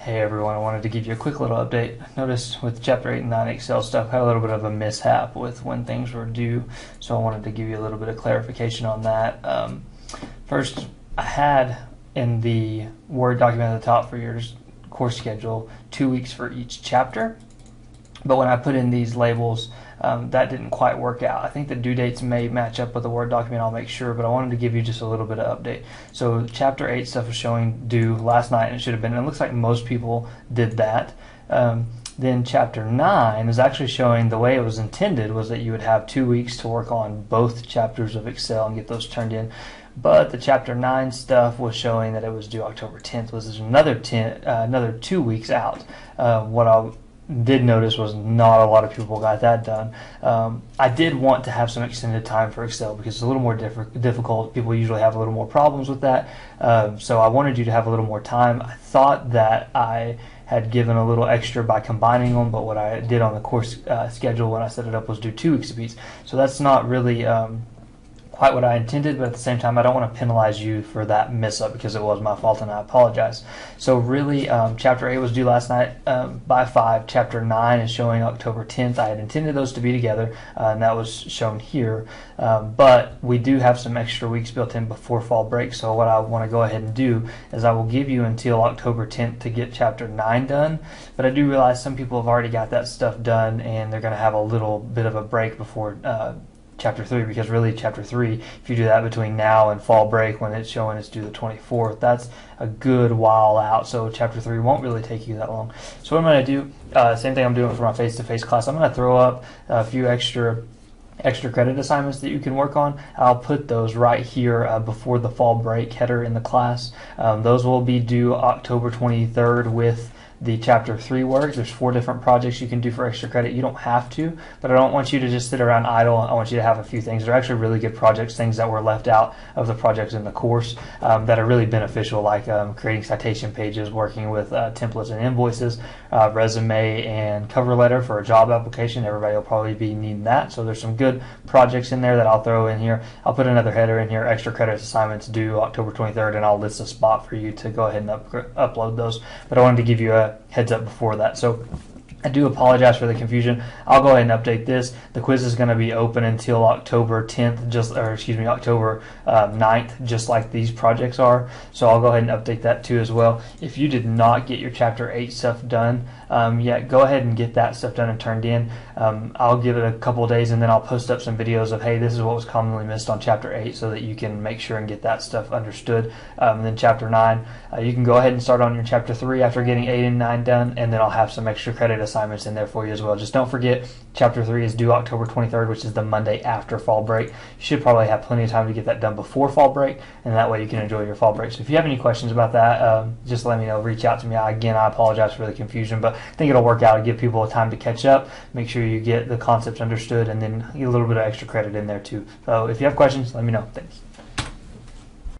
Hey everyone, I wanted to give you a quick little update. I noticed with Chapter 8 and 9 Excel stuff, I had a little bit of a mishap with when things were due, so I wanted to give you a little bit of clarification on that. First, I had in the Word document at the top for your course schedule 2 weeks for each chapter, but when I put in these labels, that didn't quite work out. I think the due dates may match up with the Word document, I'll make sure, but I wanted to give you just a little bit of update. So Chapter 8 stuff is showing due last night, and it should have been, and it looks like most people did that. Then Chapter 9 is actually showing the way it was intended was that you would have 2 weeks to work on both chapters of Excel and get those turned in. But the Chapter 9 stuff was showing that it was due October 10th, was another 2 weeks out. What I did notice was not a lot of people got that done. I did want to have some extended time for Excel because it's a little more difficult. People usually have a little more problems with that. So I wanted you to have a little more time. I thought that I had given a little extra by combining them, but what I did on the course schedule when I set it up was do 2 weeks apiece. So that's not really quite what I intended, but at the same time I don't want to penalize you for that miss up because it was my fault and I apologize. So really Chapter 8 was due last night by 5. Chapter 9 is showing October 10th. I had intended those to be together and that was shown here, but we do have some extra weeks built in before fall break, so what I want to go ahead and do is I will give you until October 10th to get Chapter 9 done, but I do realize some people have already got that stuff done and they're going to have a little bit of a break before Chapter 3, because really Chapter 3, if you do that between now and fall break when it's showing it's due the 24th, that's a good while out, so Chapter 3 won't really take you that long. So what I'm going to do, same thing I'm doing for my face-to-face class, I'm going to throw up a few extra credit assignments that you can work on. I'll put those right here before the fall break header in the class. Those will be due October 23rd with the Chapter 3 work. There's 4 different projects you can do for extra credit. You don't have to, but I don't want you to just sit around idle. I want you to have a few things. They're actually really good projects, things that were left out of the projects in the course that are really beneficial, like creating citation pages, working with templates and invoices, resume and cover letter for a job application. Everybody will probably be needing that. So there's some good projects in there that I'll throw in here. I'll put another header in here, extra credit assignments due October 23rd, and I'll list a spot for you to go ahead and upload those. But I wanted to give you a heads up before that. So I do apologize for the confusion. I'll go ahead and update this. The quiz is going to be open until October 10th, October 9th, just like these projects are. So I'll go ahead and update that too as well. If you did not get your Chapter 8 stuff done, go ahead and get that stuff done and turned in. I'll give it a couple days and then I'll post up some videos of, hey, this is what was commonly missed on Chapter 8 so that you can make sure and get that stuff understood. Then Chapter 9, you can go ahead and start on your Chapter 3 after getting 8 and 9 done, and then I'll have some extra credit assignments in there for you as well. Just don't forget, Chapter 3 is due October 23rd, which is the Monday after fall break. You should probably have plenty of time to get that done before fall break, and that way you can enjoy your fall break. So if you have any questions about that, just let me know. Reach out to me. Again, I apologize for the confusion, but I think it'll work out and give people time to catch up. Make sure you get the concepts understood, and then get a little bit of extra credit in there too. So if you have questions, let me know. Thanks.